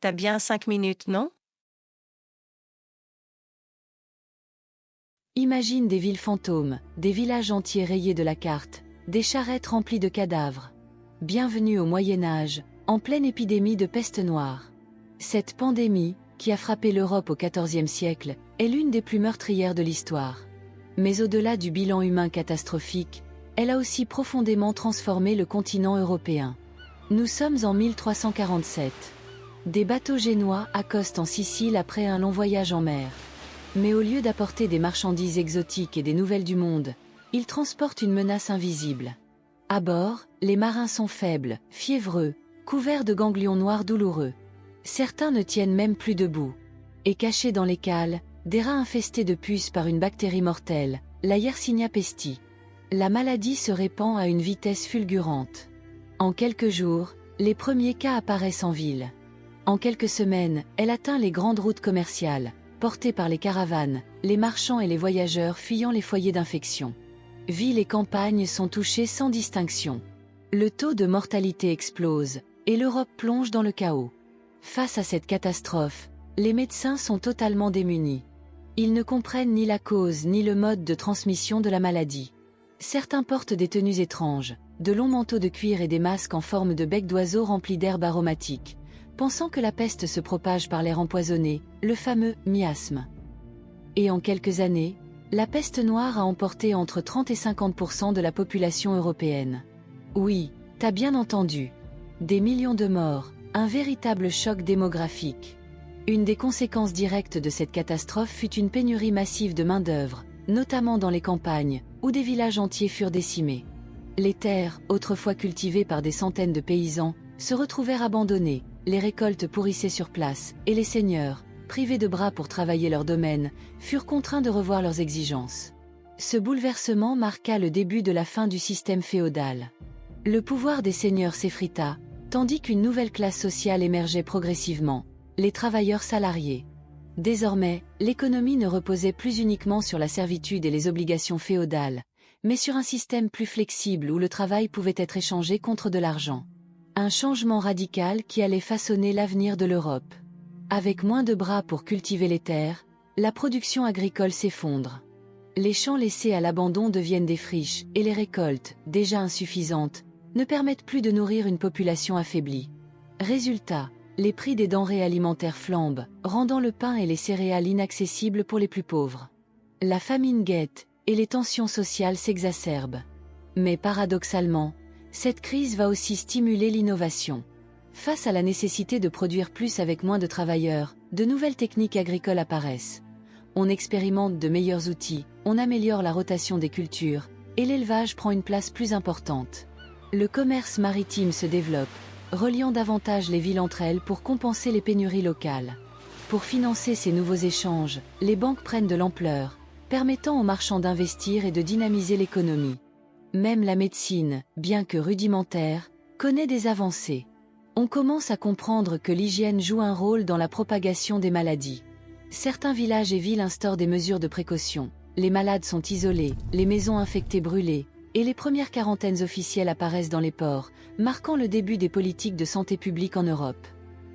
T'as bien 5 minutes, non? Imagine des villes fantômes, des villages entiers rayés de la carte, des charrettes remplies de cadavres. Bienvenue au Moyen-Âge, en pleine épidémie de peste noire. Cette pandémie, qui a frappé l'Europe au XIVe siècle, est l'une des plus meurtrières de l'histoire. Mais au-delà du bilan humain catastrophique, elle a aussi profondément transformé le continent européen. Nous sommes en 1347. Des bateaux génois accostent en Sicile après un long voyage en mer. Mais au lieu d'apporter des marchandises exotiques et des nouvelles du monde, ils transportent une menace invisible. À bord, les marins sont faibles, fiévreux, couverts de ganglions noirs douloureux. Certains ne tiennent même plus debout. Et cachés dans les cales, des rats infestés de puces par une bactérie mortelle, la Yersinia pestis. La maladie se répand à une vitesse fulgurante. En quelques jours, les premiers cas apparaissent en ville. En quelques semaines, elle atteint les grandes routes commerciales, portée par les caravanes, les marchands et les voyageurs fuyant les foyers d'infection. Villes et campagnes sont touchées sans distinction. Le taux de mortalité explose, et l'Europe plonge dans le chaos. Face à cette catastrophe, les médecins sont totalement démunis. Ils ne comprennent ni la cause ni le mode de transmission de la maladie. Certains portent des tenues étranges, de longs manteaux de cuir et des masques en forme de bec d'oiseau remplis d'herbes aromatiques, pensant que la peste se propage par l'air empoisonné, le fameux miasme. Et en quelques années, la peste noire a emporté entre 30 et 50% de la population européenne. Oui, t'as bien entendu. Des millions de morts, un véritable choc démographique. Une des conséquences directes de cette catastrophe fut une pénurie massive de main-d'œuvre, notamment dans les campagnes, où des villages entiers furent décimés. Les terres, autrefois cultivées par des centaines de paysans, se retrouvèrent abandonnées, les récoltes pourrissaient sur place, et les seigneurs, privés de bras pour travailler leur domaine, furent contraints de revoir leurs exigences. Ce bouleversement marqua le début de la fin du système féodal. Le pouvoir des seigneurs s'effrita, tandis qu'une nouvelle classe sociale émergeait progressivement, les travailleurs salariés. Désormais, l'économie ne reposait plus uniquement sur la servitude et les obligations féodales, mais sur un système plus flexible où le travail pouvait être échangé contre de l'argent. Un changement radical qui allait façonner l'avenir de l'Europe. Avec moins de bras pour cultiver les terres, la production agricole s'effondre. Les champs laissés à l'abandon deviennent des friches, et les récoltes, déjà insuffisantes, ne permettent plus de nourrir une population affaiblie. Résultat, les prix des denrées alimentaires flambent, rendant le pain et les céréales inaccessibles pour les plus pauvres. La famine guette, et les tensions sociales s'exacerbent. Mais paradoxalement, cette crise va aussi stimuler l'innovation. Face à la nécessité de produire plus avec moins de travailleurs, de nouvelles techniques agricoles apparaissent. On expérimente de meilleurs outils, on améliore la rotation des cultures, et l'élevage prend une place plus importante. Le commerce maritime se développe, reliant davantage les villes entre elles pour compenser les pénuries locales. Pour financer ces nouveaux échanges, les banques prennent de l'ampleur, permettant aux marchands d'investir et de dynamiser l'économie. Même la médecine, bien que rudimentaire, connaît des avancées. On commence à comprendre que l'hygiène joue un rôle dans la propagation des maladies. Certains villages et villes instaurent des mesures de précaution. Les malades sont isolés, les maisons infectées brûlées, et les premières quarantaines officielles apparaissent dans les ports, marquant le début des politiques de santé publique en Europe.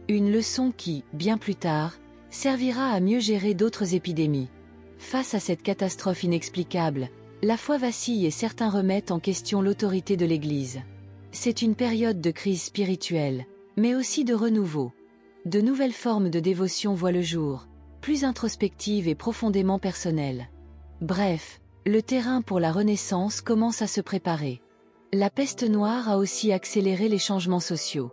Une leçon qui, bien plus tard, servira à mieux gérer d'autres épidémies. Face à cette catastrophe inexplicable, la foi vacille et certains remettent en question l'autorité de l'Église. C'est une période de crise spirituelle, mais aussi de renouveau. De nouvelles formes de dévotion voient le jour, plus introspectives et profondément personnelles. Bref, le terrain pour la Renaissance commence à se préparer. La peste noire a aussi accéléré les changements sociaux.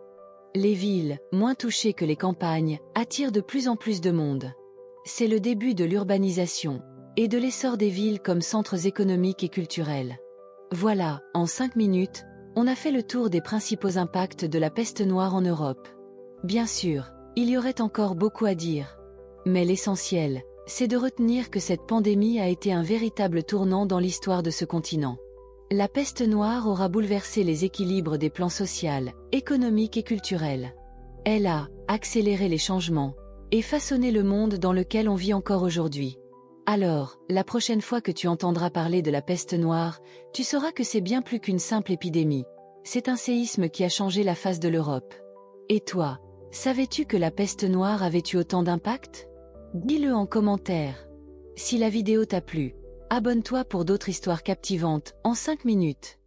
Les villes, moins touchées que les campagnes, attirent de plus en plus de monde. C'est le début de l'urbanisation, et de l'essor des villes comme centres économiques et culturels. Voilà, en 5 minutes, on a fait le tour des principaux impacts de la peste noire en Europe. Bien sûr, il y aurait encore beaucoup à dire. Mais l'essentiel, c'est de retenir que cette pandémie a été un véritable tournant dans l'histoire de ce continent. La peste noire aura bouleversé les équilibres des plans social, économiques et culturels. Elle a accéléré les changements et façonné le monde dans lequel on vit encore aujourd'hui. Alors, la prochaine fois que tu entendras parler de la peste noire, tu sauras que c'est bien plus qu'une simple épidémie. C'est un séisme qui a changé la face de l'Europe. Et toi, Savais-tu que la peste noire avait eu autant d'impact? Dis-le en commentaire. Si la vidéo t'a plu, abonne-toi pour d'autres histoires captivantes en 5 minutes.